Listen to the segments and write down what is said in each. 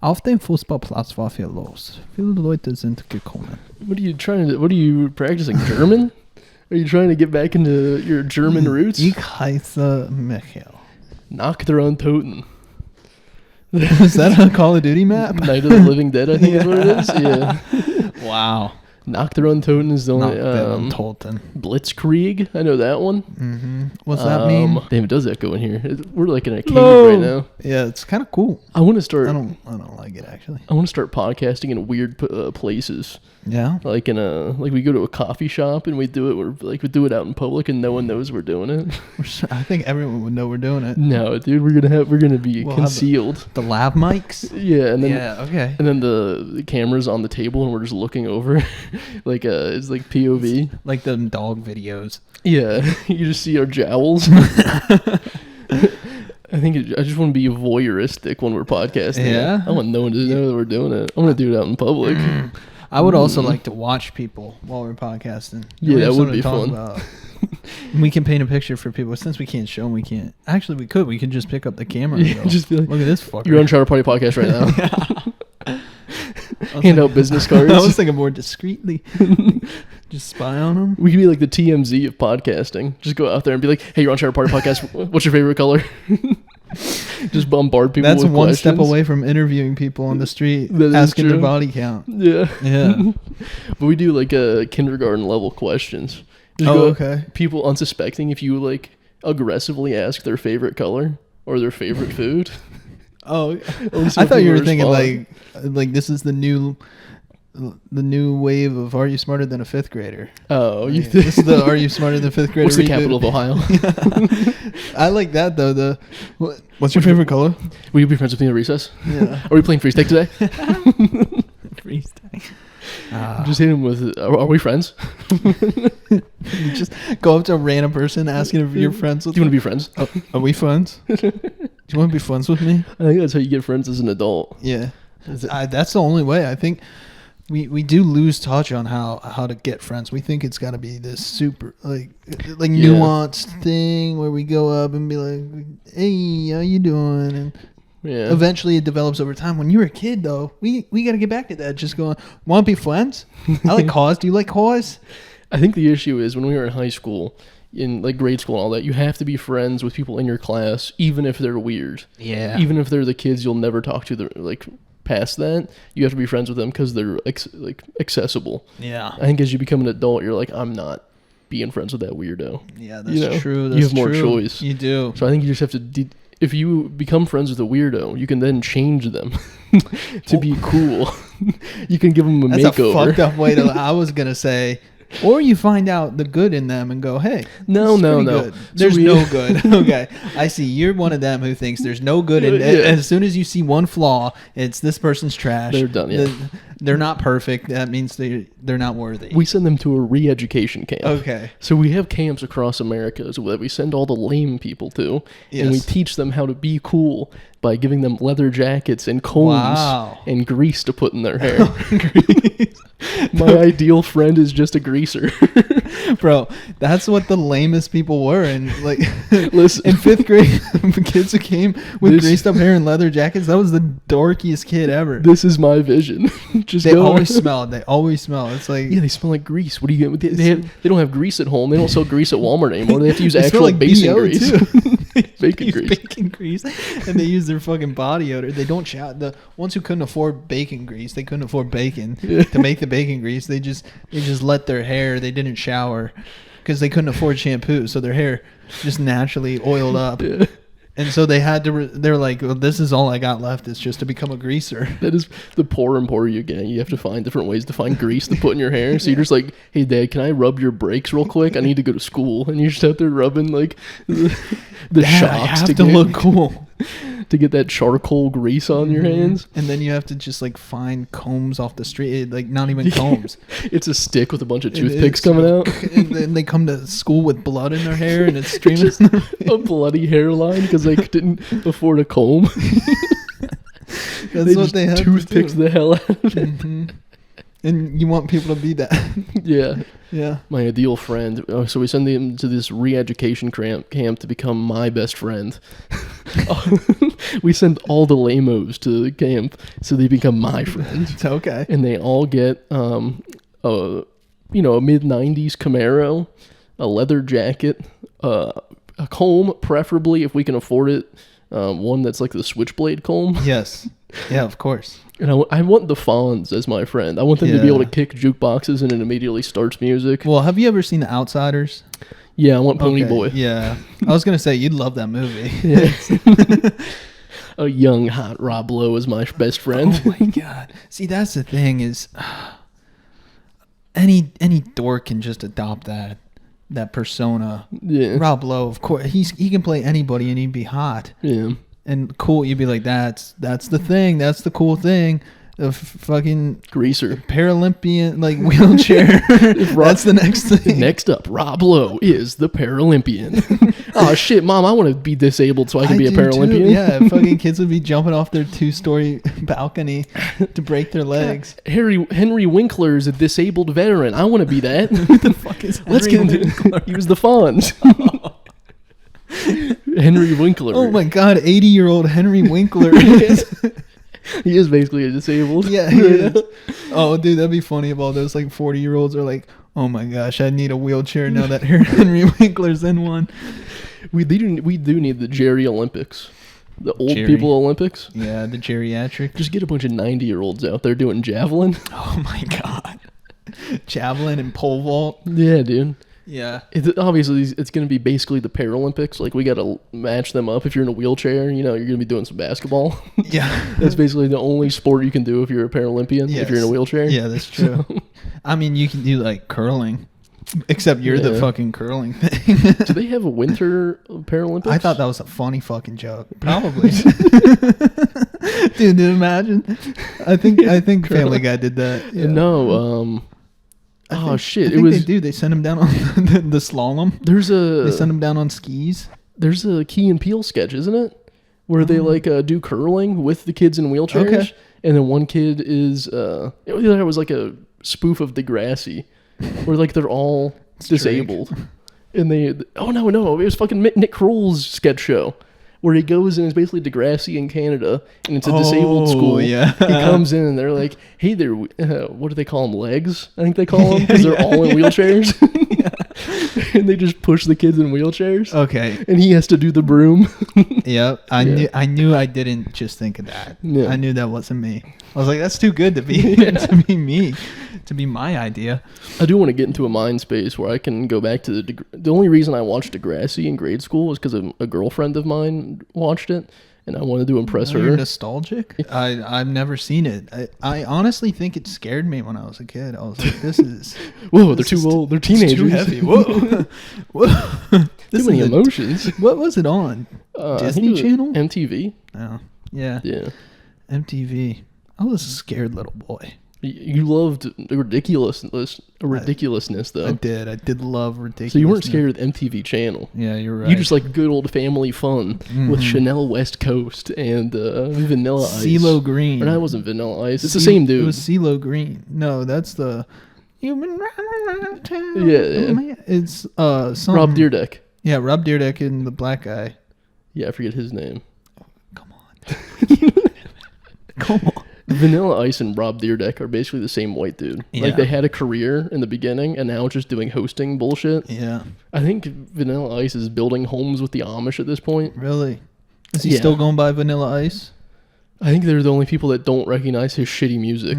Auf dem Fußballplatz war viel los. Viele Leute sind gekommen. What are you practicing? German? Are you trying to get back into your German roots? Ich heiße Michael. Nach der Untoten. Is that a Call of Duty map? Night of the Living Dead, I think is what it is. Yeah. Wow. Nach der Untoten is the only... Untoten. Blitzkrieg, I know that one. Mm-hmm. What's that mean? Damn, it does echo in here. We're like in a cave right now. Yeah, it's kind of cool. I want to start... I don't like it, actually. I want to start podcasting in weird places. Yeah? Like we go to a coffee shop and we do it out in public and no one knows we're doing it. I think everyone would know we're doing it. No, dude, we're gonna be concealed. The lav mics? Yeah, and then okay. And then the camera's on the table and we're just looking over, like it's like POV, like the dog videos. Yeah, you just see our jowls. I just want to be voyeuristic when we're podcasting. Yeah, I want no one to know that we're doing it. I'm gonna do it out in public. I would also like to watch people while we're podcasting. Yeah, that would be fun. We can paint a picture for people. Since we can't show them, we can't. Actually, we could. We could just pick up the camera and go, just be like, look at this fucker. You're on Charter Party Podcast right now. Hand out business cards. I was thinking more discreetly. Just spy on them. We could be like the TMZ of podcasting. Just go out there and be like, hey, you're on Charter Party Podcast. What's your favorite color? Just bombard people That's with one questions. step away from interviewing people on the street, That asking true. their body count. Yeah. But we do like kindergarten level questions. Just okay. People unsuspecting if you like aggressively ask their favorite color or their favorite food. Oh, I thought you were thinking like this is the new wave of Are You Smarter Than a Fifth Grader? Oh, this is the Are You Smarter Than a Fifth Grader? What's the reboot. capital of Ohio? I like that though. What's your favorite color? Will you be friends with me at recess? Yeah. Are we playing freeze tag today? Freeze tag. Just hit him with, are we friends? You just go up to a random person asking if you're friends with Do you want to be friends? Are we friends? Do you want to be friends with me? I think that's how you get friends as an adult. Yeah. That's the only way. I think we do lose touch on how to get friends. We think it's got to be this super nuanced thing where we go up and be like, hey, how you doing? And eventually it develops over time. When you were a kid, though, we got to get back to that. Just going, want to be friends? I like cause. Do you like cause? I think the issue is when we were in high school, in like grade school and all that, you have to be friends with people in your class, even if they're weird. Yeah. Even if they're the kids you'll never talk to, past that, you have to be friends with them because they're accessible. Yeah. I think as you become an adult, you're like, I'm not being friends with that weirdo. Yeah, that's true. That's you have more true. choice. You do. So I think you just have to... if you become friends with a weirdo, you can then change them to be cool. You can give them a makeover. That's a fucked up way to... I was going to say... Or you find out the good in them and go, hey, no. Good. There's no good. Okay. I see. You're one of them who thinks there's no good in it. As soon as you see one flaw, it's this person's trash. They're done, yeah. They're not perfect. That means they're not worthy. We send them to a re-education camp. Okay. So we have camps across America that we send all the lame people to. Yes. And we teach them how to be cool by giving them leather jackets and combs and grease to put in their hair. My ideal friend is just a greaser. Bro, that's what the lamest people were. And listen, in fifth grade, kids who came with greased up hair and leather jackets, that was the dorkiest kid ever. This is my vision. They always smell. It's like... Yeah, they smell like grease. What do you get? They don't have grease at home. They don't sell grease at Walmart anymore. They have to use actual basin grease. Bacon grease. And they use their fucking body odor. They don't shower. The ones who couldn't afford bacon grease, they couldn't afford bacon to make the bacon grease. They just let their hair. They didn't shower because they couldn't afford shampoo. So their hair just naturally oiled up. Yeah. And so they had to, they're like, well, this is all I got left is just to become a greaser. That is the poorer and poorer you get. You have to find different ways to find grease to put in your hair. So you're just like, hey, Dad, can I rub your brakes real quick? I need to go to school. And you're just out there rubbing like the shocks. I have to look cool. To get that charcoal grease on your hands. And then you have to just like find combs off the street. Like not even combs. It's a stick with a bunch of toothpicks coming out. And then they come to school with blood in their hair and it's streaming. A bloody hairline because they didn't afford a comb. That's what they have toothpicks to do. The hell out of it. Mm-hmm. And you want people to be that. Yeah. Yeah. My ideal friend. So we send them to this re-education camp to become my best friend. We send all the lamos to the camp so they become my friend. It's okay. And they all get a mid-90s Camaro, a leather jacket, a comb, preferably if we can afford it. One that's like the switchblade comb. Yes. Yeah, of course. And I want the Fonz as my friend. I want them to be able to kick jukeboxes and it immediately starts music. Well, have you ever seen The Outsiders? Yeah, I want Pony Boy. Yeah. I was going to say, you'd love that movie. Yeah. A young, hot Rob Lowe is my best friend. Oh, my God. See, that's the thing is, any dork can just adopt that persona. Yeah. Rob Lowe, of course, he can play anybody and he'd be hot. Yeah. And cool, you'd be like, that's the thing. That's the cool thing. The fucking Greaser. Paralympian, like, wheelchair. That's the next thing. Next up, Rob Lowe is the Paralympian. Oh, shit, Mom, I want to be disabled so I can be a Paralympian. Too. Yeah, fucking kids would be jumping off their 2-story balcony to break their legs. Henry Winkler is a disabled veteran. I want to be that. Who the fuck is Henry Let's get into Winkler? He was the Fonz. Henry Winkler. Oh my God, 80-year-old Henry Winkler. He is basically a disabled. Yeah, he is. Oh, dude, that'd be funny if all those like 40-year-olds are like, oh my gosh, I need a wheelchair now that Henry Winkler's in one. We do need the Jerry Olympics. The old Jerry. people Olympics. Yeah, the geriatric. Just get a bunch of 90-year-olds out there doing javelin. Oh my God. Javelin and pole vault. Yeah, dude. Yeah. Obviously, it's going to be basically the Paralympics. Like, we got to match them up. If you're in a wheelchair, you're going to be doing some basketball. Yeah. That's basically the only sport you can do if you're a Paralympian, if you're in a wheelchair. Yeah, that's true. I mean, you can do, like, curling. Except you're the fucking curling thing. Do they have a winter Paralympics? I thought that was a funny fucking joke. Probably. Dude, imagine. I think Family Guy did that. Yeah. No, oh shit! I think they do. They send him down on the slalom. They send him down on skis. There's a Key and Peele sketch, isn't it? Where they like do curling with the kids in wheelchairs, Okay. and then one kid is it was like a spoof of Degrassi, where like they're all disabled, and no, it was fucking Nick Kroll's sketch show. Where he goes and is basically Degrassi in Canada, and it's a disabled school. Yeah. He comes in and they're like, "Hey there, what do they call them? Legs? I think they call them because they're all in wheelchairs." And they just push the kids in wheelchairs. Okay. And he has to do the broom. Yep. I knew I didn't just think of that. Yeah. I knew that wasn't me. I was like, that's too good to be to be me, to be my idea. I do want to get into a mind space where I can go back to the only reason I watched Degrassi in grade school was because a girlfriend of mine watched it, and I wanted to impress her. You're nostalgic? I've never seen it. I honestly think it scared me when I was a kid. I was like, this is... Whoa, they're too old. They're teenagers. Too heavy. Whoa. Whoa. Too many emotions. What was it on? Disney Channel? MTV. Oh, yeah. Yeah. MTV. I was a scared little boy. You loved ridiculousness though. I did love ridiculous. So you weren't scared of the MTV channel. Yeah, you're right. You just like good old family fun with Chanel West Coast and Vanilla Ice. CeeLo Green. Or that wasn't Vanilla Ice. It's the same dude. It was CeeLo Green. No, that's the... You've been running around town. Yeah. Oh, man. It's Rob Dyrdek. Yeah, Rob Dyrdek and the black guy. Yeah, I forget his name. Come on. Come on. Vanilla Ice and Rob Dyrdek are basically the same white dude. Yeah. Like they had a career in the beginning and now just doing hosting bullshit. Yeah. I think Vanilla Ice is building homes with the Amish at this point. Really? Is he still going by Vanilla Ice? I think they're the only people that don't recognize his shitty music.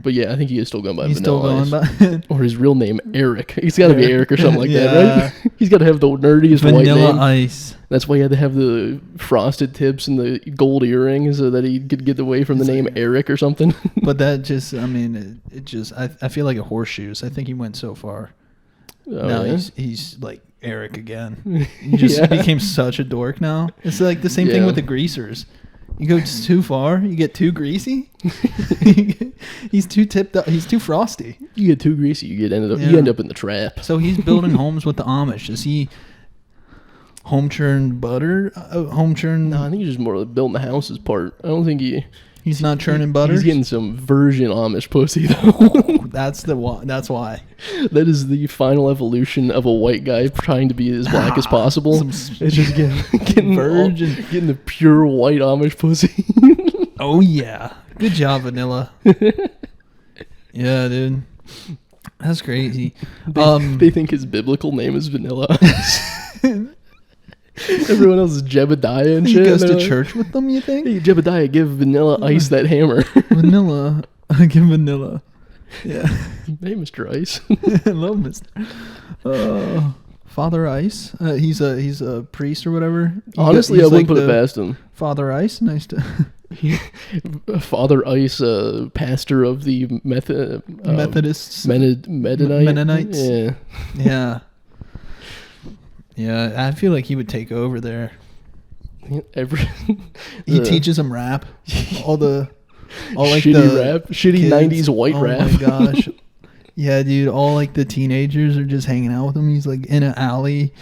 But yeah, I think he is still going by Vanilla Ice. Or his real name, Eric. He's got to be Eric or something like that, right? He's got to have the nerdiest white name. Vanilla Ice. That's why he had to have the frosted tips and the gold earrings so that he could get away from the name Eric or something. But that just, I mean, it just, I feel like a horseshoes. I think he went so far. Now he's like Eric again. He just became such a dork now. It's like the same thing with the greasers. You go too far, you get too greasy. He's too tipped up. He's too frosty. You get too greasy, you end up in the trap. So he's building homes with the Amish. Is he home churned butter? Home churned? No, I think he's just more like building the houses part. I don't think He's not churning butter. He's getting some virgin Amish pussy though. That's why. That is the final evolution of a white guy trying to be as black as possible. It's just getting virgin, getting the pure white Amish pussy. Oh yeah, good job, Vanilla. Yeah, dude, that's crazy. They think his biblical name is Vanilla Ice. Everyone else is Jebediah and shit. He goes to church with them, you think? Hey, Jebediah, give Vanilla Ice that hammer. Vanilla. I give Vanilla. Yeah. Hey, Mr. Ice. I love Mr. Father Ice. He's a priest or whatever. Honestly, I wouldn't put it past him. Father Ice. Nice to... Father Ice, pastor of the Methodists. Mennonites. Yeah. Yeah. Yeah, I feel like he would take over there. He teaches them rap. All like shitty rap. Shitty kids. 90s white rap. Oh my gosh. Yeah, dude, all like the teenagers are just hanging out with him. He's like in an alley.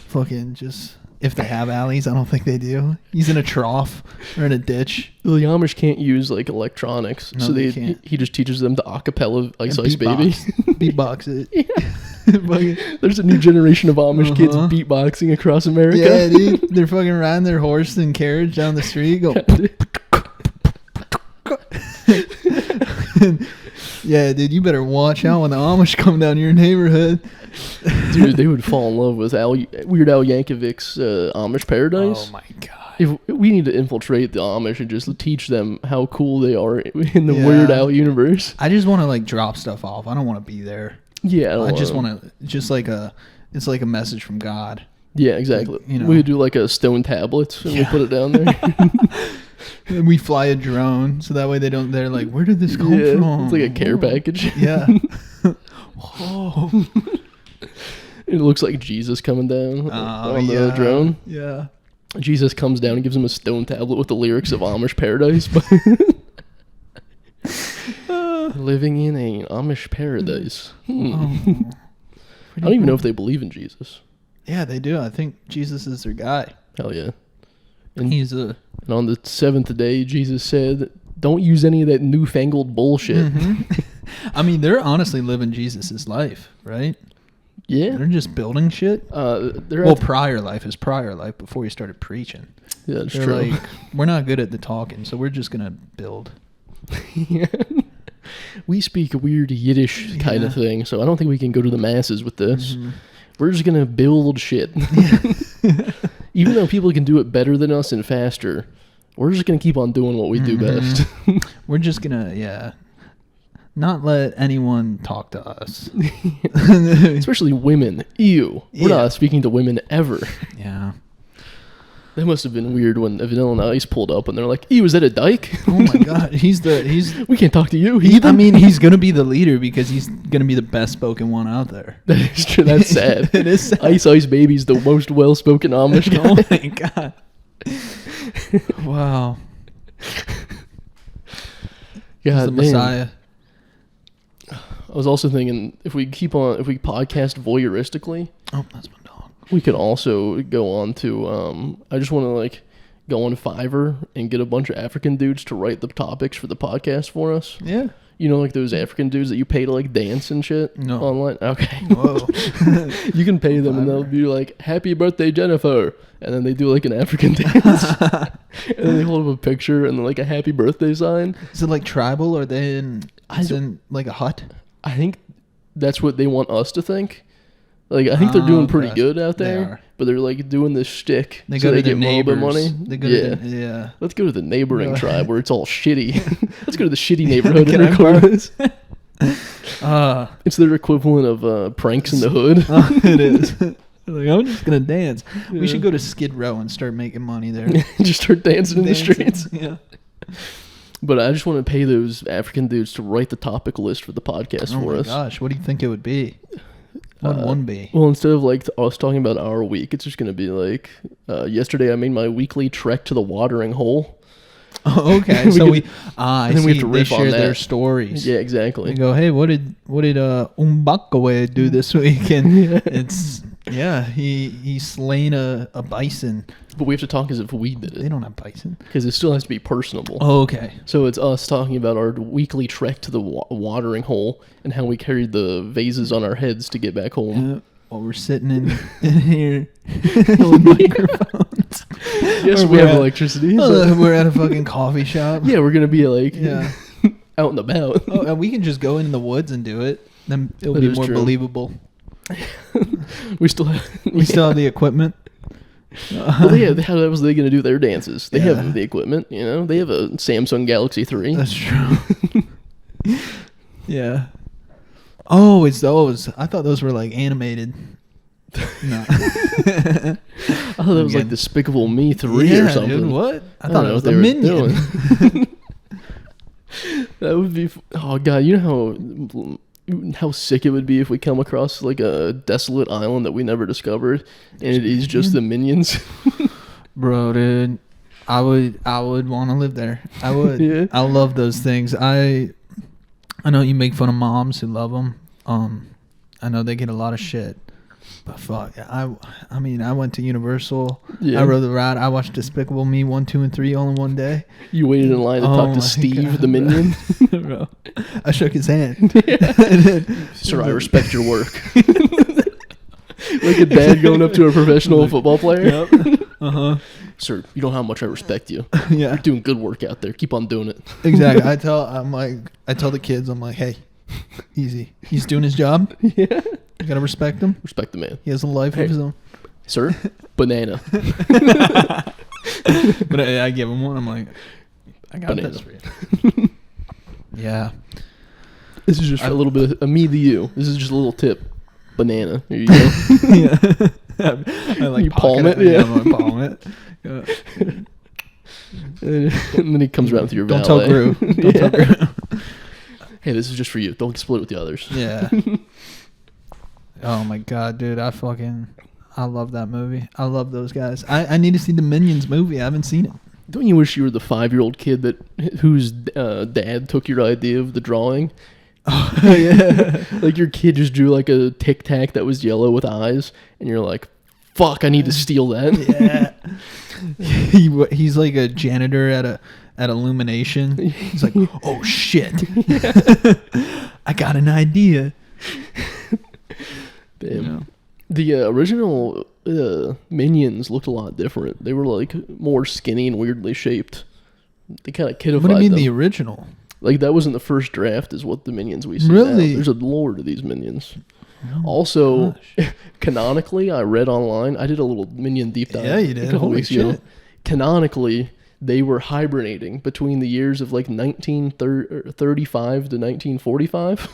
Fucking just... If they have alleys, I don't think they do. He's in a trough or in a ditch. Well, the Amish can't use like electronics, no, so they can't. He just teaches them to acapella Ice Ice Baby. Beatbox it. Yeah. There's a new generation of Amish kids beatboxing across America. Yeah, dude. They're fucking riding their horse and carriage down the street. Go. Yeah, dude, you better watch out when the Amish come down your neighborhood. Dude, they would fall in love with Weird Al Yankovic's Amish Paradise. Oh my god! If we need to infiltrate the Amish and just teach them how cool they are in the Weird Al universe. I just want to like drop stuff off. I don't want to be there. Yeah, I just want to it's like a message from God. Yeah, exactly. You know, we would do like a stone tablet and we put it down there. And we fly a drone so that way they're like, where did this come from? It's like a care package. Yeah. Whoa. It looks like Jesus coming down on the drone. Yeah. Jesus comes down and gives him a stone tablet with the lyrics of Amish Paradise. Living in an Amish paradise. I don't even know if they believe in Jesus. Yeah, they do. I think Jesus is their guy. Hell yeah. And and on the seventh day, Jesus said, don't use any of that newfangled bullshit. Mm-hmm. I mean, they're honestly living Jesus's life, right? Yeah. They're just building shit. Prior life is prior life before he started preaching. Yeah, that's they're true. Like, we're not good at the talking, so we're just going to build. Yeah. We speak a weird Yiddish kind of thing, so I don't think we can go to the masses with this. Mm-hmm. We're just going to build shit. Even though people can do it better than us and faster, we're just going to keep on doing what we do best. We're just going to, not let anyone talk to us. Especially women. Ew. We're not speaking to women ever. Yeah. That must have been weird when Vanilla and Ice pulled up and they're like, ew, is that a dyke? Oh my god. We can't talk to you. I mean, he's going to be the leader because he's going to be the best spoken one out there. That is true. That's sad. It is sad. Ice Ice Baby's the most well-spoken Amish guy. Oh my god. Wow. God, the Messiah. I was also thinking if we podcast voyeuristically. Oh, that's my dog. We could also go on to I just want to go on Fiverr and get a bunch of African dudes to write the topics for the podcast for us. Yeah. You know, like those African dudes that you pay to dance and shit online? Okay. Whoa. You can pay them and they'll be like, happy birthday, Jennifer. And then they do an African dance. And then they hold up a picture and a happy birthday sign. Is it tribal or are they in a hut? I think that's what they want us to think. I think they're doing pretty good out there, but they're doing this shtick. They go to their neighbors. Money. They go to Let's go to the neighboring tribe where it's all shitty. Let's go to the shitty neighborhood and record this. It's their equivalent of pranks in the hood. It is. I'm just gonna dance. Yeah. We should go to Skid Row and start making money there. Just start dancing in the streets. Yeah. But I just want to pay those African dudes to write the topic list for the podcast for us. Oh my gosh, what do you think it would be? What would one be? Well, instead of us talking about our week, it's just going to be yesterday I made my weekly trek to the watering hole. Oh, okay. So we have to riff on share that. Their stories. Yeah, exactly. You go, hey, what did Umbakawe do this week? And it's Yeah, he slain a bison. But we have to talk as if we did They it. don't have bison. Because it still has to be personable. Oh, okay. So it's us talking about our weekly trek to the watering hole and how we carried the vases on our heads to get back home. While we're sitting in here with microphones. Yes, we have electricity. We're at a fucking coffee shop. Yeah, we're going to be like Yeah. out and about. Oh, and we can just go in the woods and do it. Then it'll That be is more true. believable. We still have... We still have the equipment. Well, how else are they going to do their dances? They Yeah. have the equipment, you know? They have a Samsung Galaxy 3. That's true. Yeah. Oh, it's those. I thought those were like animated. No. I thought that was like Despicable Me 3 yeah, or something. Dude, what? I I thought don't it know was what a they were minion. doing. That would be... Oh, God, you know how sick it would be if we come across like a desolate island that we never discovered and it is just the minions. Bro, dude. I would want to live there. I would. Yeah. I love those things. I know you make fun of moms who love them. I know they get a lot of shit. But fuck, I mean, I went to Universal. Yeah. I rode the ride. I watched Despicable Me 1, 2, and 3 all in one day. You waited in line to Oh talk my to Steve, God, the minion. Bro. I shook his hand. Sir, I respect your work. Like a dad going up to a professional football player. Yep. Uh-huh. Sir, you know how much I respect you. Yeah. You're doing good work out there. Keep on doing it. Exactly. I tell the kids, I'm like, hey, easy. He's doing his job. Yeah. You gotta respect him. Respect the man. He has a life of his own. Sir, banana. But I give him one. I'm like, I got Banana. this for you. Yeah. This is just a little bit of me to you. This is just a little tip. Banana. Here you go. Yeah. I like You palm it, yeah. I'm gonna palm it. Yeah. And then he comes around with your Don't valet. tell Gru. Don't tell Gru. Hey, this is just for you. Don't split it with the others. Yeah. Oh my god, dude! I love that movie. I love those guys. I need to see the Minions movie. I haven't seen it. Don't you wish you were the 5-year-old kid whose dad took your idea of the drawing? Oh yeah. Like your kid just drew like a Tic Tac that was yellow with eyes, and you're like, "Fuck, I need to steal that." Yeah. He's like a janitor at Illumination. He's like, "Oh shit, I got an idea." Damn. You know? The original Minions looked a lot different. They were like more skinny and weirdly shaped. They kind of kidified What do you mean them. the original? Like that wasn't the first draft, is what the Minions we see Really? now. There's a lore to these Minions. Oh, Also, canonically, I read online. I did a little Minion deep dive. Yeah, you did. A couple Holy weeks ago. shit. Canonically, they were hibernating between the years of like 1935 to 1945.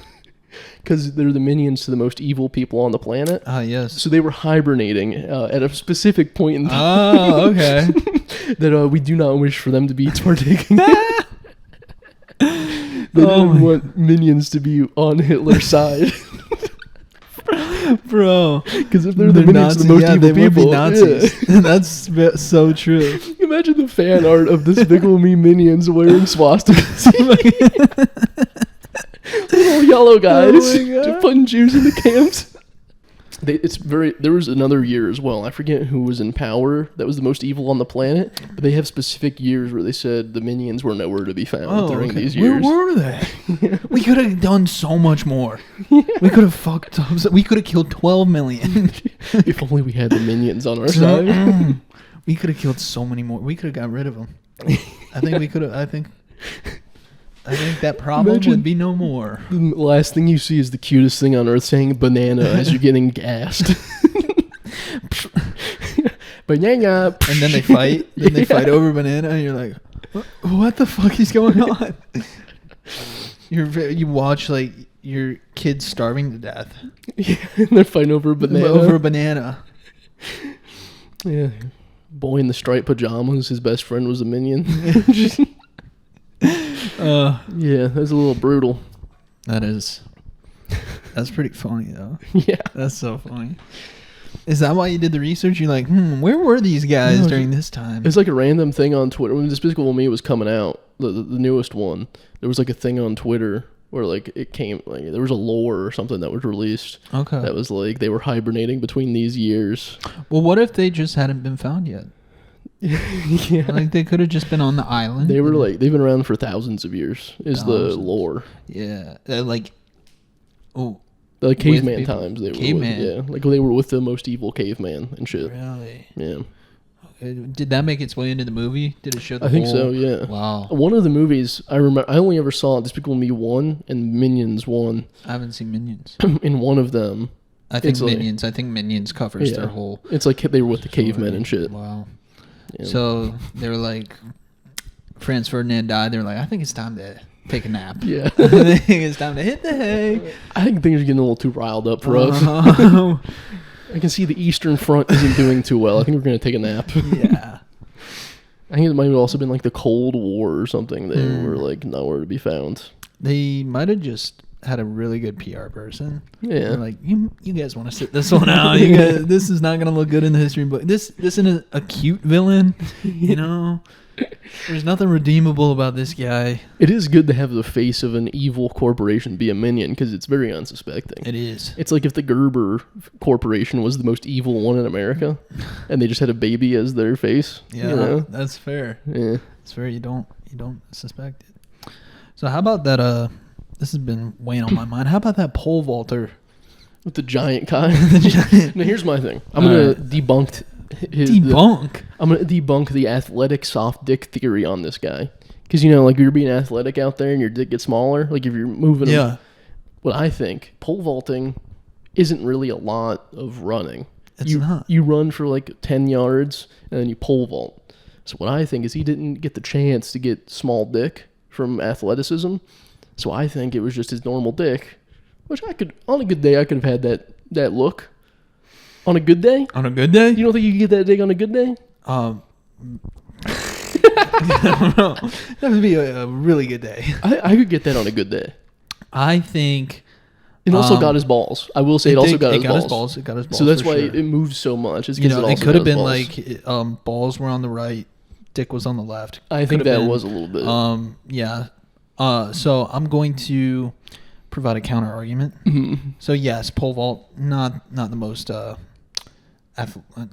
Because they're the minions to the most evil people on the planet. Ah, yes. So they were hibernating at a specific point in time Oh, okay. that we do not wish for them to be partaking. They didn't want minions to be on Hitler's side. Bro. Because if they're the minions to the most evil they people, would be Nazis. yeah. That's so true. Imagine the fan art of Despicable Me minions wearing swastikas. Little yellow guys Oh my God. just putting Jews in the camps. There was another year as well. I forget who was in power that was the most evil on the planet, but they have specific years where they said the minions were nowhere to be found during these years. Where were they? We could have done so much more. We could have fucked up. We could have killed 12 million. If only we had the minions on our side. We could have killed so many more. We could have got rid of them. I think we could have. I think that problem would be no more. The last thing you see is the cutest thing on earth saying banana as you're getting gassed. Banana. And then they fight. Then they fight over banana. And you're like, what the fuck is going on? You watch like your kids starving to death. Yeah, and they're fighting over a banana. Over a banana. Yeah. Boy in the striped pajamas, his best friend was a minion. Yeah, that's a little brutal. That's pretty funny though. Yeah. That's so funny. Is that why you did the research? You're like, where were these guys during this time? It's like a random thing on Twitter. When Despicable Me was coming out, the newest one, there was like a thing on Twitter where like it came like there was a lore or something that was released. Okay. That was like they were hibernating between these years. Well, what if they just hadn't been found yet? Yeah. Like they could have just been on the island. They were like they've been around for thousands of years. Is the lore? Yeah. Like caveman times. They caveman. were with, like they were with the most evil caveman and shit. Really? Yeah. Did that make its way into the movie? Did it show the I think so, yeah. Wow. One of the movies I remember, I only ever saw Despicable Me 1 and Minions 1. I haven't seen Minions. In one of them. I think Minions covers their whole... It's like they were with the cavemen and shit. Wow. Yeah. So they were like... Franz Ferdinand died. They were like, I think it's time to take a nap. Yeah. I think it's time to hit the hay. I think things are getting a little too riled up for us. I can see the Eastern Front isn't doing too well. I think we're going to take a nap. Yeah. I think it might have also been like the Cold War or something. They were like nowhere to be found. They might have just had a really good PR person. Yeah. They're like, you guys want to sit this one out. You guys, this is not going to look good in the history book. This isn't a cute villain. You know? There's nothing redeemable about this guy. It is good to have the face of an evil corporation be a minion because it's very unsuspecting. It is. It's like if the Gerber Corporation was the most evil one in America and they just had a baby as their face. Yeah, you know? that's fair. Yeah. It's fair. You don't suspect it. So how about that, this has been weighing on my mind. How about that pole vaulter? With the giant guy. Now here's my thing. I'm going to debunk I'm going to debunk the athletic soft dick theory on this guy. Because, you know, like you're being athletic out there and your dick gets smaller. Like if you're moving. Yeah. What I think, pole vaulting isn't really a lot of running. It's not. You run for like 10 yards and then you pole vault. So what I think is he didn't get the chance to get small dick from athleticism. So I think it was just his normal dick. Which on a good day, I could have had that look. On a good day? On a good day? You don't think you could get that dick on a good day? I don't know. That would be a really good day. I could get that on a good day. I think... It also got his balls. I will say it also got his balls. It got his balls. So that's why it moves so much. It could have been like balls were on the right, dick was on the left. I think that was a little bit. Yeah. So I'm going to provide a counter argument. Mm-hmm. So yes, pole vault not the most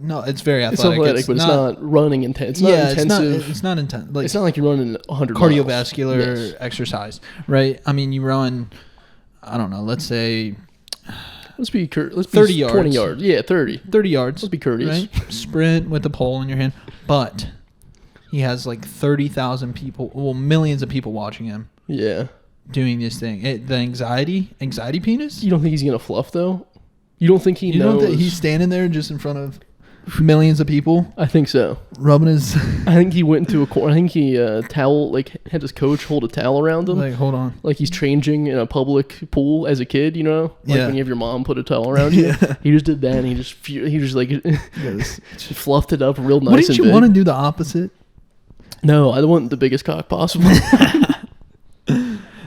no, it's very athletic. It's it's not running intense. It's not intensive. It's not intense. Like, it's not like you're running 100 cardiovascular exercise, right? I mean, you run, I don't know, let's say let's be 30 yards. 20 yards. Yeah, 30 yards. Let's be courteous. Right? Sprint with the pole in your hand. But he has like 30,000 people, millions of people watching him. Yeah. Doing this thing. The anxiety penis? You don't think he's going to fluff though? You don't think he knows? You don't think he's standing there just in front of millions of people? I think so. Rubbing his... I think he went into a corner. I think he had his coach hold a towel around him. Like, hold on. Like he's changing in a public pool as a kid, you know? Like when you have your mom put a towel around you. He just did that and he just just fluffed it up real nice. Wouldn't you want to do the opposite? No, I want the biggest cock possible.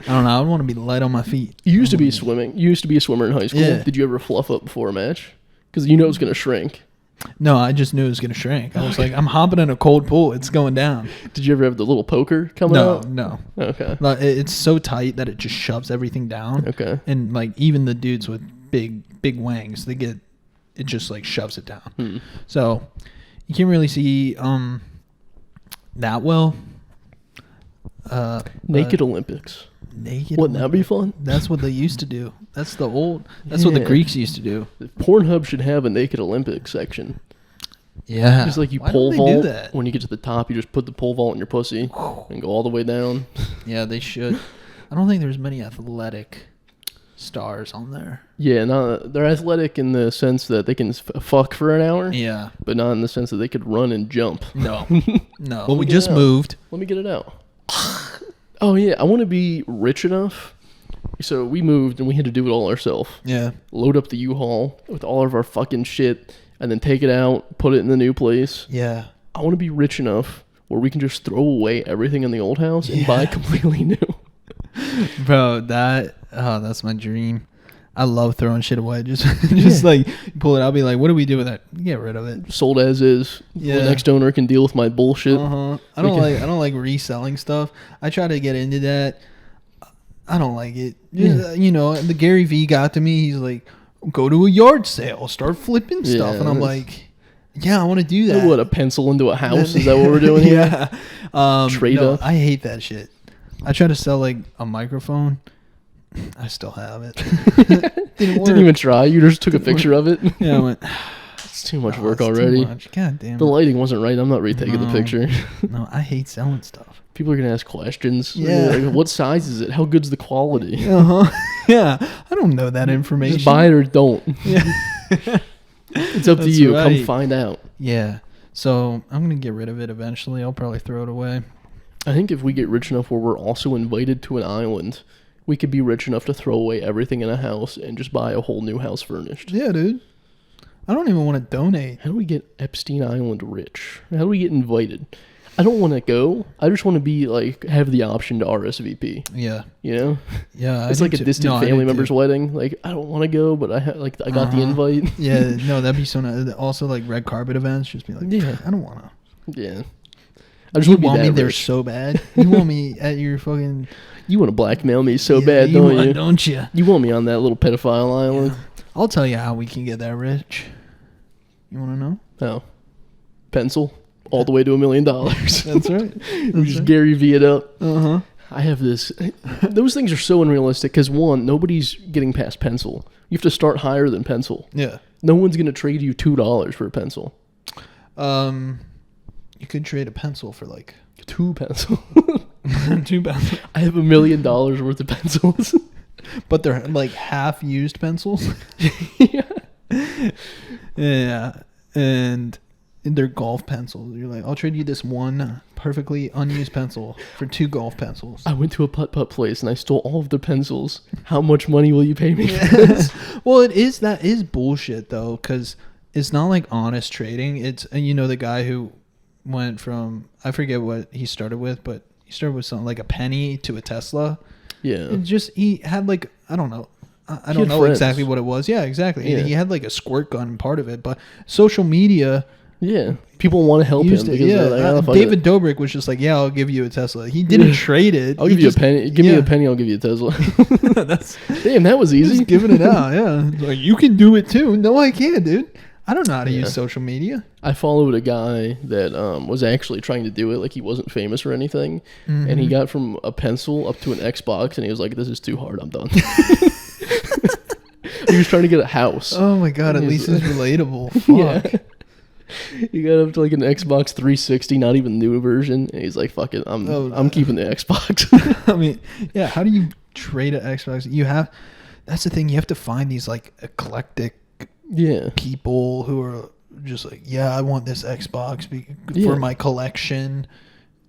I don't know. I would want to be light on my feet. You used to be swimming. You used to be a swimmer in high school. Yeah. Did you ever fluff up before a match? Because you know it's going to shrink. No, I just knew it was going to shrink. I was like, I'm hopping in a cold pool. It's going down. Did you ever have the little poker coming out? No. Okay. It's so tight that it just shoves everything down. Okay. And like even the dudes with big wangs, it just like shoves it down. So you can't really see that well. Naked Olympics. Wouldn't that be fun? That's what they used to do. That's what the Greeks used to do. Pornhub should have a Naked Olympics section. Yeah. Just like you pole vault. When you get to the top, you just put the pole vault in your pussy and go all the way down. Yeah, they should. I don't think there's many athletic stars on there. Yeah, they're athletic in the sense that they can fuck for an hour. Yeah. But not in the sense that they could run and jump. No. Well, we just moved. Let me get it out. Oh, yeah. I want to be rich enough. So we moved and we had to do it all ourselves. Yeah. Load up the U-Haul with all of our fucking shit and then take it out, put it in the new place. Yeah. I want to be rich enough where we can just throw away everything in the old house and buy completely new. Bro, that's my dream. I love throwing shit away. Just like pull it out, be like, what do we do with that? Get rid of it. Sold as is. Yeah. The next owner can deal with my bullshit. I don't like reselling stuff. I try to get into that. I don't like it. You know, the Gary V got to me. He's like, go to a yard sale, start flipping stuff, and I'm like, yeah, I want to do that. What, a pencil into a house? Is that what we're doing here? Yeah. Trade up. I hate that shit. I tried to sell like a microphone. I still have it. Didn't even try. You just took a picture of it. Yeah, I went. It's too much work already. God damn it. The lighting wasn't right. I'm not retaking the picture. No, I hate selling stuff. People are gonna ask questions. Yeah. Like, what size is it? How good's the quality? Yeah. I don't know that information. Just buy it or don't. Yeah. It's up to you. Right. Come find out. Yeah. So I'm gonna get rid of it eventually. I'll probably throw it away. I think if we get rich enough where we're also invited to an island, we could be rich enough to throw away everything in a house and just buy a whole new house furnished. Yeah, dude. I don't even want to donate. How do we get Epstein Island rich? How do we get invited? I don't want to go. I just want to be like, have the option to RSVP. Yeah. You know? Yeah. It's like a distant family member's wedding. Like, I don't want to go, but I got the invite. Yeah. No, that'd be so nice. Also, like red carpet events, just be like, yeah, I don't want to. Yeah. I just want me there so bad. You want me at your fucking... You want to blackmail me so bad, don't you? Don't you? You want me on that little pedophile island? Yeah. I'll tell you how we can get that rich. You want to know? Oh. Pencil? All the way to $1 million. That's right. We just Gary V it up. Uh-huh. I have this. Those things are so unrealistic because, one, nobody's getting past pencil. You have to start higher than pencil. Yeah. No one's going to trade you $2 for a pencil. You could trade a pencil for like... 2 pencils. 2 pencils. I have $1 million worth of pencils. But they're like half-used pencils. Yeah. Yeah. And they're golf pencils. You're like, I'll trade you this one perfectly unused pencil for 2 golf pencils. I went to a putt-putt place and I stole all of their pencils. How much money will you pay me for this? Well, that is bullshit, though, because it's not like honest trading. It's, you know, the guy who went from, I forget what he started with, but he started with something like a penny to a Tesla. Yeah. It just, he had like, I don't know. I don't know exactly what it was. Yeah, exactly. Yeah. He had like a squirt gun part of it, but social media. Yeah. People want to help him. Yeah. David Dobrik was just like, yeah, I'll give you a Tesla. He didn't trade it. I'll give you a penny. Give me a penny, I'll give you a Tesla. Damn, that was easy. Just giving it out, yeah. Like, you can do it too. No, I can't, dude. I don't know how to use social media. I followed a guy that was actually trying to do it. Like, he wasn't famous or anything. Mm-hmm. And he got from a pencil up to an Xbox, and he was like, this is too hard. I'm done. He was trying to get a house. Oh, my God. At least it's relatable. Fuck. Yeah. He got up to like an Xbox 360, not even the new version. And he's like, fuck it. I'm keeping the Xbox. I mean, yeah. How do you trade an Xbox? That's the thing. You have to find these like eclectic people who are just like, yeah, I want this Xbox for my collection.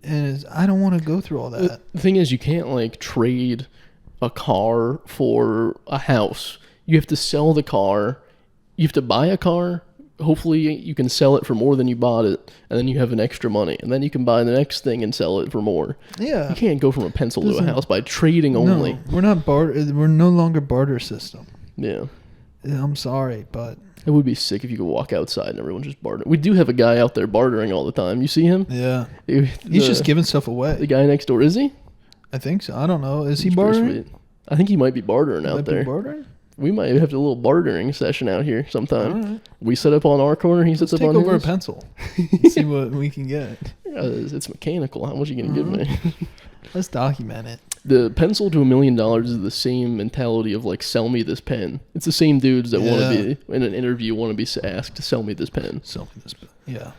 And I don't want to go through all that. The thing is, you can't like trade a car for a house. You have to sell the car. You have to buy a car. Hopefully you can sell it for more than you bought it, and then you have an extra money, and then you can buy the next thing and sell it for more. Yeah. You can't go from a pencil to a house by trading only. No, we're not we're no longer barter system. Yeah. I'm sorry, but it would be sick if you could walk outside and everyone just barter. We do have a guy out there bartering all the time. You see him? Yeah. He's just giving stuff away. The guy next door, is he? I think so. I don't know. Is he bartering? I think he might be bartering out there. Bartering? We might have a little bartering session out here sometime. Right. We set up on our corner. He sets up on his. Take over a pencil. See what we can get. It's mechanical. How much are you going to give me? Let's document it. The pencil to $1 million is the same mentality of like, sell me this pen. It's the same dudes that want to be in an interview, want to be asked to sell me this pen. Sell me this pen. Yeah.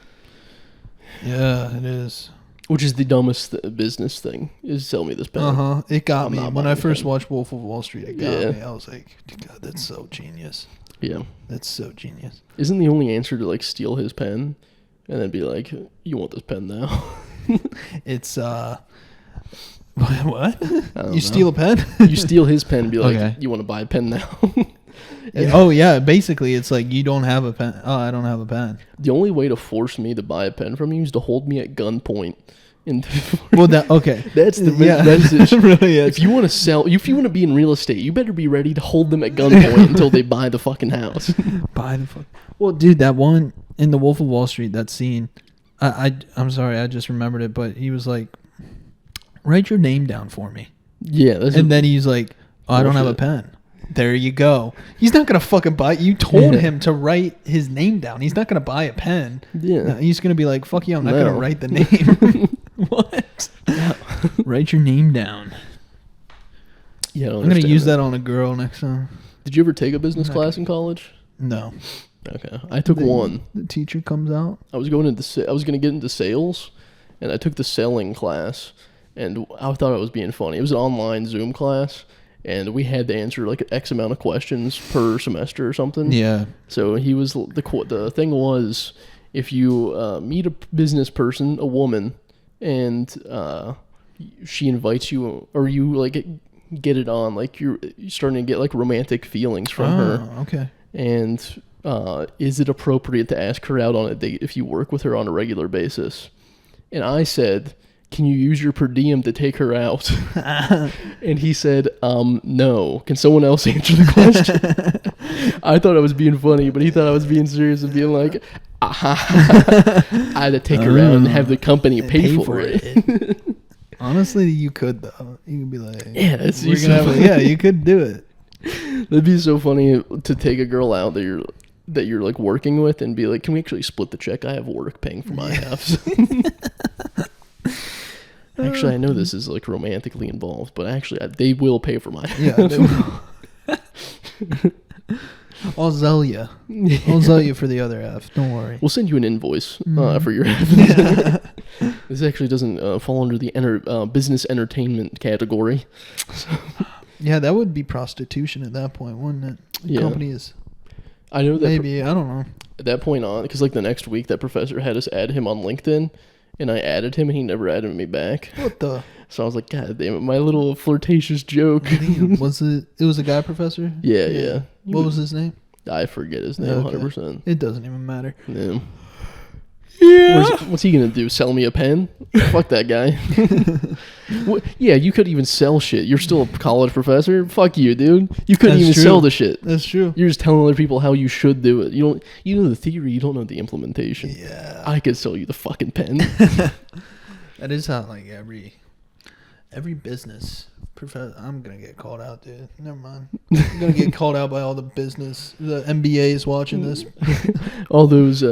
Yeah, it is. Which is the dumbest business thing, is sell me this pen. It got me. When I first watched Wolf of Wall Street, it got me. I was like, God, that's so genius. Yeah. That's so genius. Isn't the only answer to like steal his pen and then be like, you want this pen now? It's, what? You steal a pen? You steal his pen and be like, you want to buy a pen now? Yeah. Basically, it's like, you don't have a pen. Oh, I don't have a pen. The only way to force me to buy a pen from you is to hold me at gunpoint. That's the message. Really is. If you want to be in real estate, you better be ready to hold them at gunpoint until they buy the fucking house. Well, dude, that one in the Wolf of Wall Street, that scene, I'm sorry, I just remembered it, but he was like, write your name down for me. Yeah. And then he's like, oh, I don't have a pen. There you go. He's not going to fucking buy. You told him to write his name down. He's not going to buy a pen. Yeah. No, he's going to be like, fuck you, I'm not going to write the name. What? Write your name down. Yeah, I'm going to use that on a girl next time. Did you ever take a business class in college? No. Okay. I took one. The teacher comes out. I was going to get into sales, and I took the selling class, and I thought I was being funny. It was an online Zoom class. And we had to answer like X amount of questions per semester or something. Yeah. So the thing was, if you meet a business person, a woman, and she invites you, or you like get it on, like you're starting to get like romantic feelings from her. Okay. And is it appropriate to ask her out on a date if you work with her on a regular basis? And I said, can you use your per diem to take her out? And he said, no. Can someone else answer the question? I thought I was being funny, but he thought I was being serious and being like, I had to take her out and have the company pay for it. Honestly, you could, though. You could be like, yeah, you could do it. That'd be so funny to take a girl out that you're like working with and be like, can we actually split the check? I have work paying for my halves. Actually, I know this is like romantically involved, but actually, they will pay for my. Yeah, they will. I'll sell you. I'll sell you for the other half. Don't worry. We'll send you an invoice for your half. This actually doesn't fall under the business entertainment category. So. Yeah, that would be prostitution at that point, wouldn't it? The company is. I know that. Maybe I don't know. At that point on, because like the next week, that professor had us add him on LinkedIn. And I added him, and he never added me back. What the? So I was like, God damn it, my little flirtatious joke. Damn, was it? It was a guy professor? Yeah. What was his name? I forget his name, 100%. It doesn't even matter. Yeah. What's he going to do? Sell me a pen? Fuck that guy. Yeah, you could even sell shit. You're still a college professor? Fuck you, dude. You couldn't even sell the shit. That's true. You're just telling other people how you should do it. You know the theory, you don't know the implementation. Yeah. I could sell you the fucking pen. That is how like every business professor. I'm gonna get called out, dude. Never mind. I'm gonna get called out by all the MBAs watching this. All those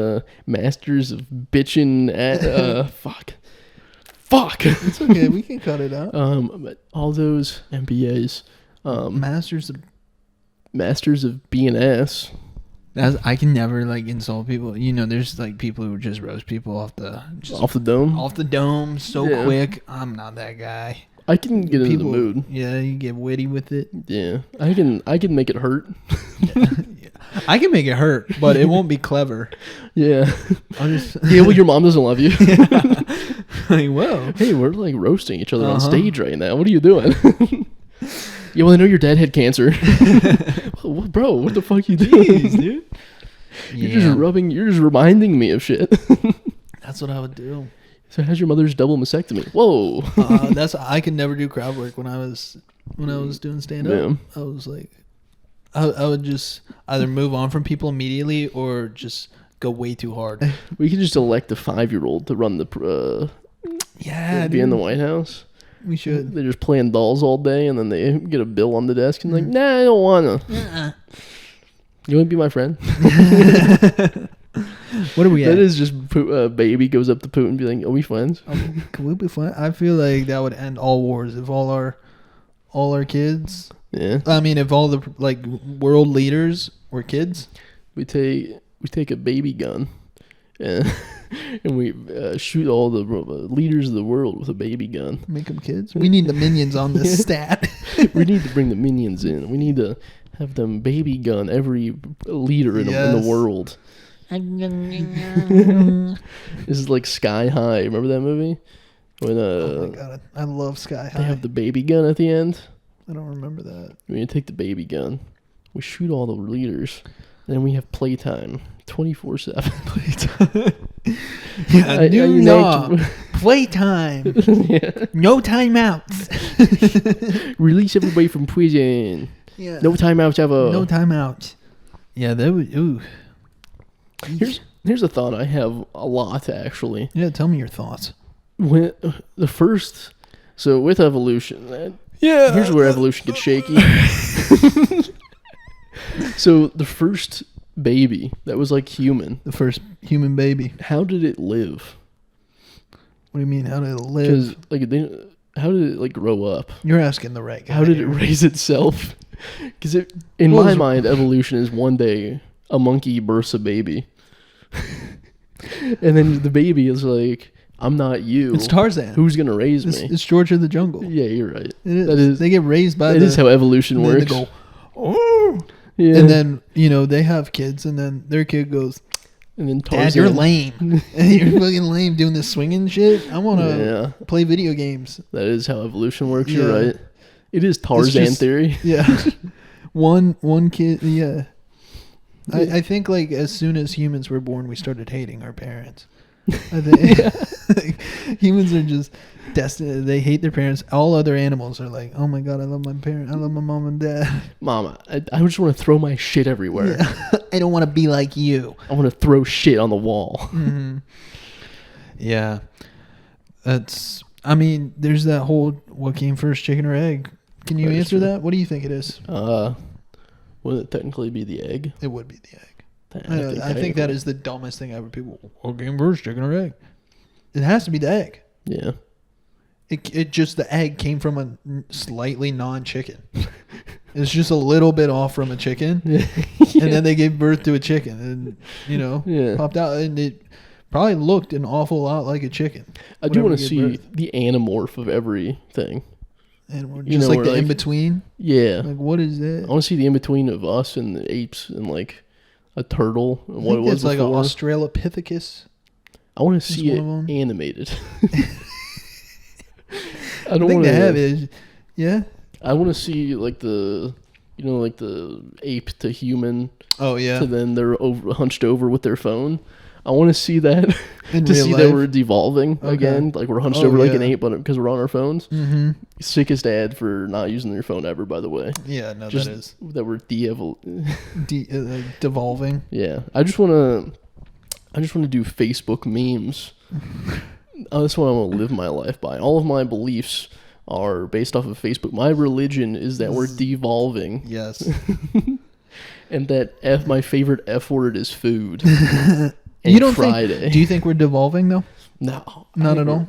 masters of bitching at Fuck. It's okay. We can cut it out. But all those MBAs, masters of B&S. I can never like insult people. You know, there's like people who just roast people off the dome so quick. I'm not that guy. I can get into the mood. Yeah, you get witty with it. Yeah, I can make it hurt. Yeah. I can make it hurt, but it won't be clever. Yeah. Well, your mom doesn't love you. Like, whoa. Hey, we're like roasting each other on stage right now. What are you doing? Yeah, well, I know your dad had cancer. Bro, what the fuck you doing? Jeez, dude. You're just reminding me of shit. That's what I would do. So how's your mother's double mastectomy? Whoa. I could never do crowd work when I was doing stand up. Yeah. I was like, I would just either move on from people immediately or just go way too hard. We could just elect a 5-year-old to run the be in the White House. We should. They're just playing dolls all day, and then they get a bill on the desk and like, nah, I don't wanna. You want to be my friend? What are we at? That is just baby goes up to Putin and be like, are we friends? Can we be friends? I feel like that would end all wars if all our kids. Yeah. I mean, if all the like world leaders were kids, we take a baby gun, and we shoot all the leaders of the world with a baby gun. Make them kids. We need the minions on this stat. We need to bring the minions in. We need to have them baby gun every leader in the world. This is like Sky High. Remember that movie? When oh my god, I love Sky High. They have the baby gun at the end. I don't remember that. We take the baby gun. We shoot all the leaders. Then we have playtime. 24/7. Playtime. Playtime. Yeah. No timeouts. Release everybody from prison. Yeah. No timeouts ever. No timeouts. Yeah, that would. Ooh. Here's a thought I have a lot, actually. Yeah, tell me your thoughts. When with evolution, Yeah. Here's where evolution gets shaky. So the first baby that was like human. The first human baby. How did it live? What do you mean? How did it live? Like, how did it like grow up? You're asking the right guy. How did it raise itself? Because in my mind, evolution is one day a monkey births a baby, and then the baby is like, "I'm not you. It's Tarzan. Who's gonna raise me?" It's George of the Jungle. Yeah, you're right. It is. That is. They get raised by. That is how evolution works. They go, oh. Yeah. And then they have kids, and then their kid goes, and then Tarzan, "Dad, you're lame. And you're fucking lame doing this swinging shit. I want to play video games." That is how evolution works. Yeah. You're right. It is Tarzan theory. Yeah. one kid. Yeah. I think like as soon as humans were born, we started hating our parents. I think like, humans are just destined. They hate their parents. All other animals are like, "Oh my god, I love my parents. I love my mom and dad." Mama, I just want to throw my shit everywhere. Yeah. I don't want to be like you. I want to throw shit on the wall. Mm-hmm. Yeah, I mean, there's that whole what came first, chicken or egg? Can you answer that? What do you think it is? Would it technically be the egg? It would be the egg. I think that is the dumbest thing ever. People, what came first, chicken or egg? It has to be the egg. Yeah. It just, the egg came from a slightly non-chicken. It's just a little bit off from a chicken. Yeah. And then they gave birth to a chicken and, popped out. And it probably looked an awful lot like a chicken. I do want to see the anamorph of everything. And just like the in-between? Yeah. Like, what is that? I want to see the in-between of us and the apes and, like, a turtle and what it was before. It's like an Australopithecus. I want to see it animated. I think they have it. Yeah. I want to see like the ape to human. Oh yeah. To then they're hunched over with their phone. I want to see that to see that we're devolving again. Like we're hunched over like an ape, but because we're on our phones. Mm-hmm. Sickest ad for not using your phone ever, by the way. Yeah, no, that is that we're devolving. Yeah, I just want to do Facebook memes. That's what I want to live my life by. All of my beliefs are based off of Facebook. My religion is that we're devolving. Yes. And that my favorite F word is food. You don't Friday. Do you think we're devolving though? No, not at all.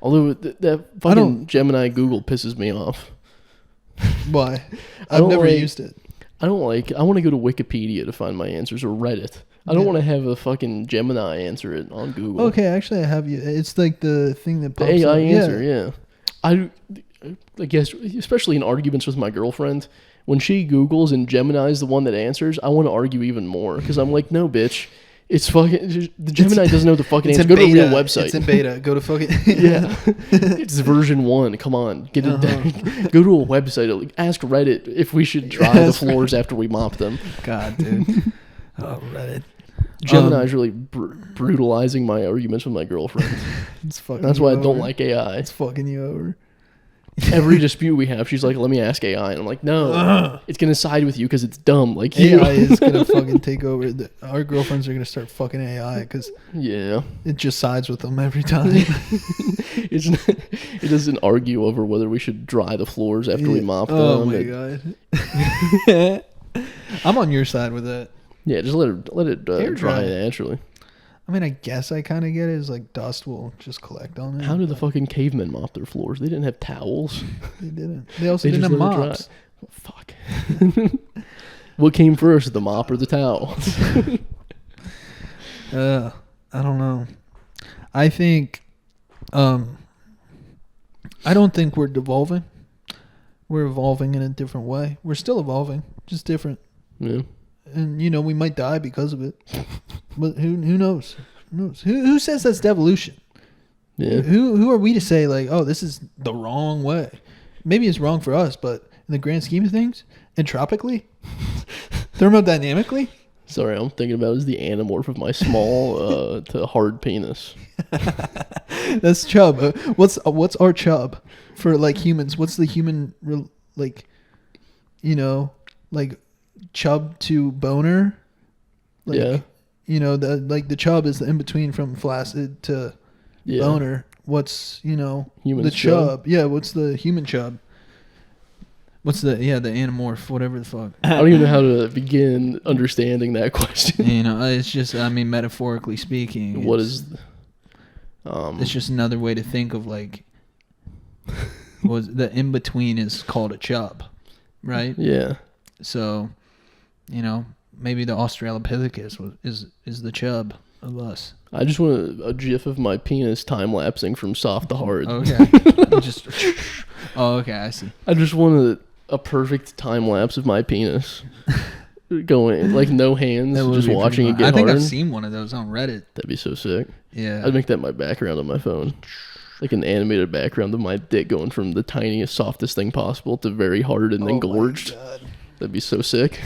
Although that fucking Gemini Google pisses me off. Why? I've never used it. I want to go to Wikipedia to find my answers, or Reddit. I don't want to have a fucking Gemini answer it on Google. Okay, actually, I have you. It's like the thing that pops the AI up. Answer. Yeah. I guess, especially in arguments with my girlfriend, when she Googles and Gemini's the one that answers, I want to argue even more because I'm like, no, bitch. It's fucking... The Gemini doesn't know the fucking answer. Go to a real website. It's in beta. Go to fucking... Yeah. It's version 1. Come on. Get it down. Go to a website. Ask Reddit if we should dry the floors after we mop them. God, dude. Oh, Reddit. Gemini's really brutalizing my arguments with my girlfriend. That's why I don't like AI. It's fucking you over. Every dispute we have, she's like, let me ask AI. And I'm like, no, it's going to side with you because it's dumb. Like you. AI is going to fucking take over. Our girlfriends are going to start fucking AI because it just sides with them every time. It doesn't argue over whether we should dry the floors after we mop them. Oh, my God. I'm on your side with that. Yeah, just let it dry naturally. I mean, I guess I kind of get it. It's like dust will just collect on it. How did the fucking cavemen mop their floors? They didn't have towels. They didn't. They also didn't have mops. Oh, fuck. What came first, the mop or the towel? I don't know. I think, I don't think we're devolving. We're evolving in a different way. We're still evolving, just different. Yeah. And, we might die because of it. But who knows? Who knows? Who says that's devolution? Yeah. Who are we to say, like, oh, this is the wrong way? Maybe it's wrong for us, but in the grand scheme of things, entropically, thermodynamically. Sorry, I'm thinking about is the anamorph of my small to hard penis. That's chub. What's our chub for, like, humans? What's the human, like, like, chub to boner? Like, yeah. The chub is the in-between from flaccid to boner. What's, human the chub? Yeah, what's the human chub? What's the anamorph, whatever the fuck. I don't even know how to begin understanding that question. It's just, metaphorically speaking. What is... it's just another way to think of, like, was the in-between is called a chub, right? Yeah. So, maybe the Australopithecus is the chub of us. I just want a gif of my penis time-lapsing from soft to hard. Okay. Okay, I see. I just want a perfect time-lapse of my penis going, like, no hands, just watching it get hard. I think I've seen one of those on Reddit. That'd be so sick. Yeah. I'd make that my background on my phone. Like an animated background of my dick going from the tiniest, softest thing possible to very hard and then gorged. That'd be so sick.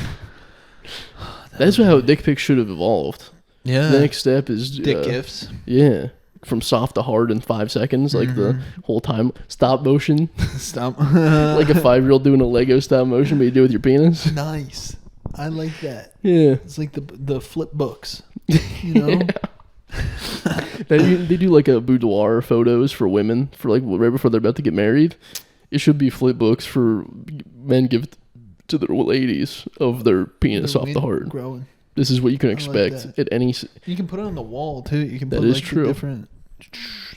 That's how dick pics should have evolved. Yeah. The next step is... dick gifs. Yeah. From soft to hard in 5 seconds, like the whole time. Stop motion. Stop. Like a 5-year-old doing a Lego stop motion, but you do it with your penis. Nice. I like that. Yeah. It's like the flip books. Yeah. They do like a boudoir photos for women for like right before they're about to get married. It should be flip books for men give to their ladies of their penis off the heart. Growing. This is what you can expect at any. You can put it on the wall too. You can put true.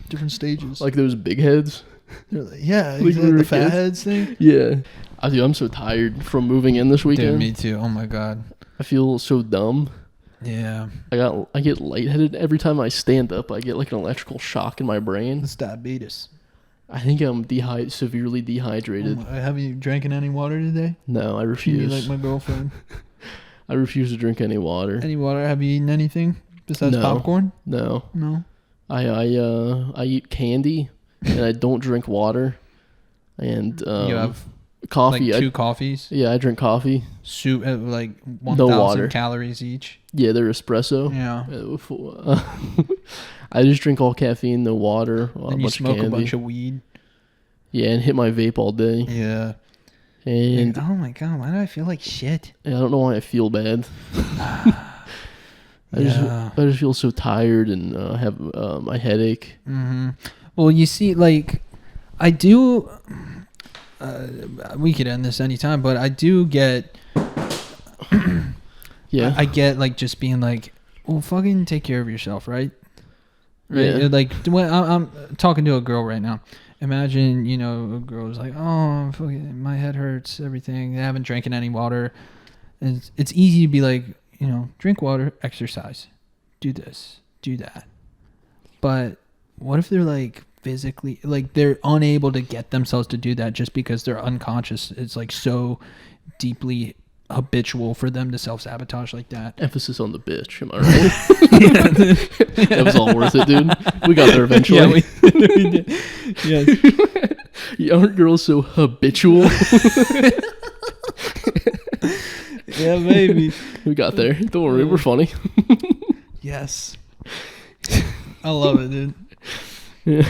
Different stages. Like those big heads. Yeah, like the fat heads thing. Yeah, I'm so tired from moving in this weekend. Dude, me too. Oh my god, I feel so dumb. Yeah, I get lightheaded every time I stand up. I get like an electrical shock in my brain. It's diabetes. I think I'm severely dehydrated. Have you drank any water today? No, I refuse. You like my girlfriend. I refuse to drink any water. Any water? Have you eaten anything besides popcorn? No. No. I eat candy and I don't drink water. And you have coffee. Like 2 coffees. Yeah, I drink coffee. Soup like 1,000 calories each. Yeah, they're espresso. Yeah. I just drink all caffeine, no water. And you smoke a bunch of weed. Yeah, and hit my vape all day. Yeah. And oh my god, why do I feel like shit? I don't know why I feel bad. I just feel so tired and have my headache. Mm-hmm. Well, you see, like, I do. We could end this anytime, but I do get. Yeah. I get like just being like, well, fucking take care of yourself, right? Right. Yeah. Like when I'm talking to a girl right now. Imagine, a girl's like, oh, fucking, my head hurts, everything. They haven't drank any water. And it's easy to be like, drink water, exercise, do this, do that. But what if they're like physically, like they're unable to get themselves to do that just because they're unconscious? It's like so deeply habitual for them to self-sabotage like that. Emphasis on the bitch, am I right? That was all worth it, dude. We got there eventually. Yeah, we did. Yes. Aren't girls so habitual? Yeah, maybe. We got there. Don't worry, we're funny. Yes. I love it, dude. Yeah.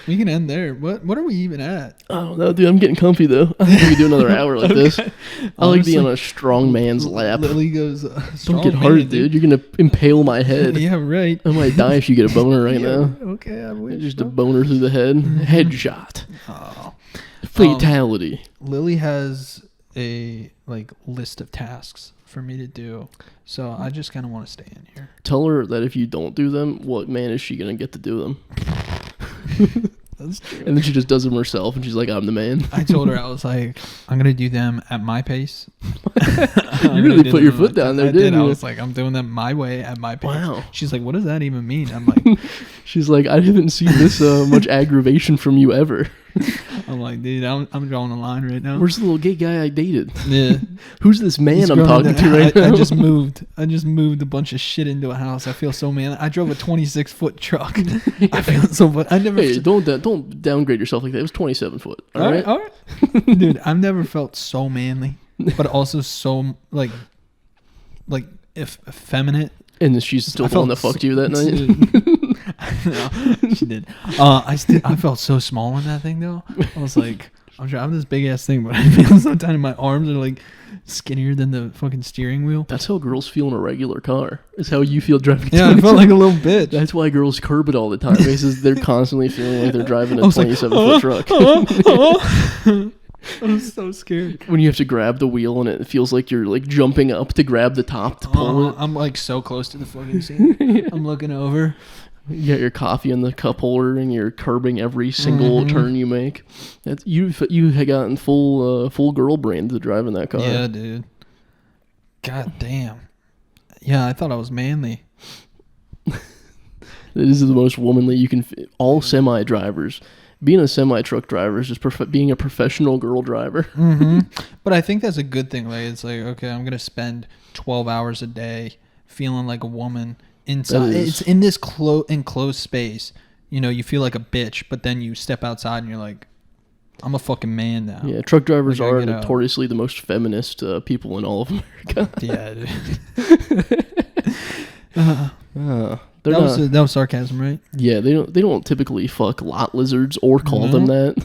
We can end there. What are we even at? I don't know, dude. I'm getting comfy, though. I think we can do another hour like this. I like being on a strong man's lap. Lily goes, don't get hard, dude. You're going to impale my head. Yeah, right. I might die if you get a boner right now. Okay, I wish. Just a boner through the head. Headshot. Oh. Fatality. Lily has a list of tasks for me to do. So I just kind of want to stay in here. Tell her that if you don't do them, what man is she going to get to do them? That's true. And then she just does them herself, and she's like, I'm the man. I told her, I was like, I'm going to do them at my pace. You really put your foot down there, didn't you? I was like, I'm doing them my way at my pace. Wow. She's like, what does that even mean? I'm like... She's like, I haven't seen this much aggravation from you ever. I'm like, dude, I'm drawing a line right now. Where's the little gay guy I dated? Yeah. Who's this man I'm talking to right now? I just moved a bunch of shit into a house. I feel so manly. I drove a 26-foot truck. Yeah. I feel so much. Hey, don't downgrade yourself like that. It was 27 foot. All right. Dude, I've never felt so manly, but also so like effeminate. And she's still the one that fucked you that night. No, she did. I felt so small in that thing though. I was like, I'm driving this big ass thing, but I feel so tiny. My arms are like skinnier than the fucking steering wheel. That's how girls feel in a regular car. Is how you feel driving. Yeah, I felt like a little bitch. That's why girls curb it all the time. Because they're constantly feeling like they're driving a 27-foot truck. I was so scared. When you have to grab the wheel and it feels like you're like jumping up to grab the top to pull it. I'm like so close to the fucking seat. Yeah. I'm looking over. You got your coffee in the cup holder and you're curbing every single turn you make. You had gotten full girl brain to drive in that car. Yeah, dude. God damn. Yeah, I thought I was manly. This is the most womanly you can. All semi drivers. Being a semi truck driver is just being a professional girl driver. Mm-hmm. But I think that's a good thing. Like it's like, okay, I'm gonna spend 12 hours a day feeling like a woman inside. It's in this enclosed space. You know, you feel like a bitch, but then you step outside and you're like, I'm a fucking man now. Yeah, truck drivers are notoriously the most feminist people in all of America. Yeah, dude. That was sarcasm, right? Yeah, they don't typically fuck lot lizards or call them that.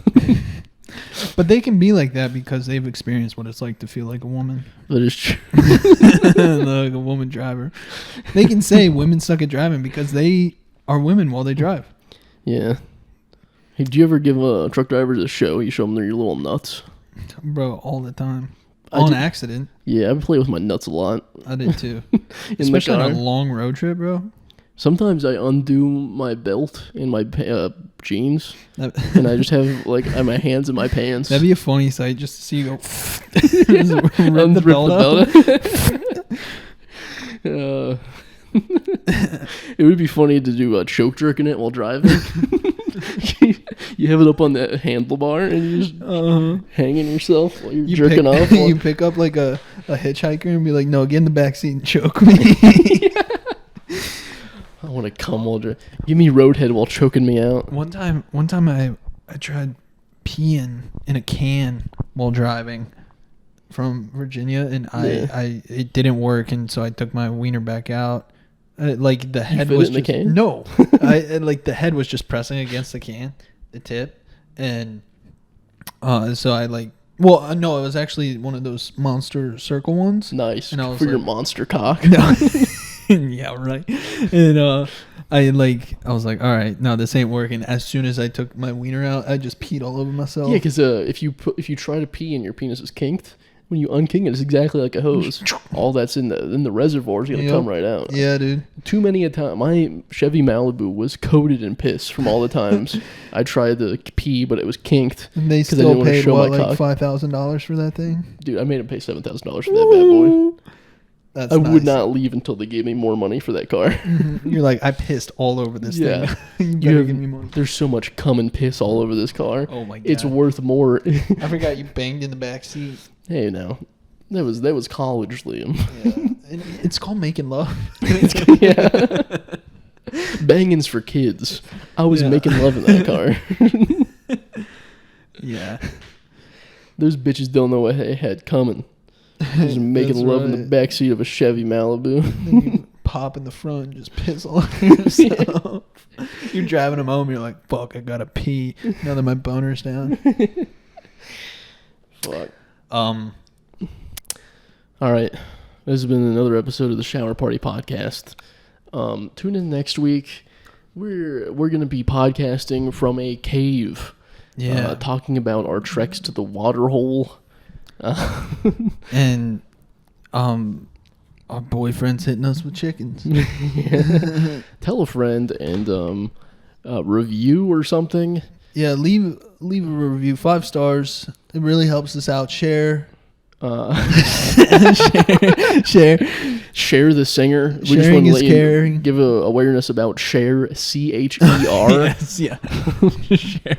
But they can be like that because they've experienced what it's like to feel like a woman. That is true. Like a woman driver. They can say women suck at driving because they are women while they drive. Yeah. Hey, do you ever give truck drivers a show? You show them your little nuts? Bro, all the time. On accident. Yeah, I play with my nuts a lot. I did too. Especially on a long road trip, bro. Sometimes I undo my belt in my jeans, and I just have like my hands in my pants. That'd be a funny sight just to see you go rip the belt up. It would be funny to do a choke jerk in it while driving. You have it up on that handlebar and you just hanging yourself while you're jerking off. You pick up like a hitchhiker and be like, no, get in the back seat and choke me. I want to come while driving. Give me roadhead while choking me out. One time I tried peeing in a can while driving from Virginia, and it didn't work, and so I took my wiener back out. Like the head was in the can? No, like the head was just pressing against the can, the tip, and so I like. Well, no, it was actually one of those monster circle ones. Nice. And I was for like, your monster cock. No. Yeah, right. And I was like, all right, no, this ain't working. As soon as I took my wiener out, I just peed all over myself. Yeah, because if you try to pee and your penis is kinked, when you unkink it, it's exactly like a hose. All that's in the reservoir is gonna come right out. Yeah, dude. Too many a time. My Chevy Malibu was coated in piss from all the times I tried to pee, but it was kinked. And they still paid what, like $5,000 for that thing? Dude, I made him pay $7,000 for that bad boy. That's I would not leave until they gave me more money for that car. You're like, I pissed all over this thing. You better give me money. There's so much cum and piss all over this car. Oh my god. It's worth more. I forgot you banged in the back seat. Hey, now. That was college, Liam. Yeah. It's called making love. Yeah. Banging's for kids. I was making love in that car. Yeah. Those bitches don't know what they had coming. Just making love in the backseat of a Chevy Malibu. Then you pop in the front and just piss all over yourself. You're driving them home, you're like, fuck, I gotta pee now that my boner's down. Fuck. Alright. This has been another episode of the Shower Party Podcast. Tune in next week. We're gonna be podcasting from a cave. Yeah. Talking about our treks to the water hole. And our boyfriend's hitting us with chickens. Yeah. Tell a friend and review or something. Yeah, leave a review, 5 stars. It really helps us out. Share the singer. We Sharing is caring. Give awareness about Cher, CHER. Yes, yeah. Share.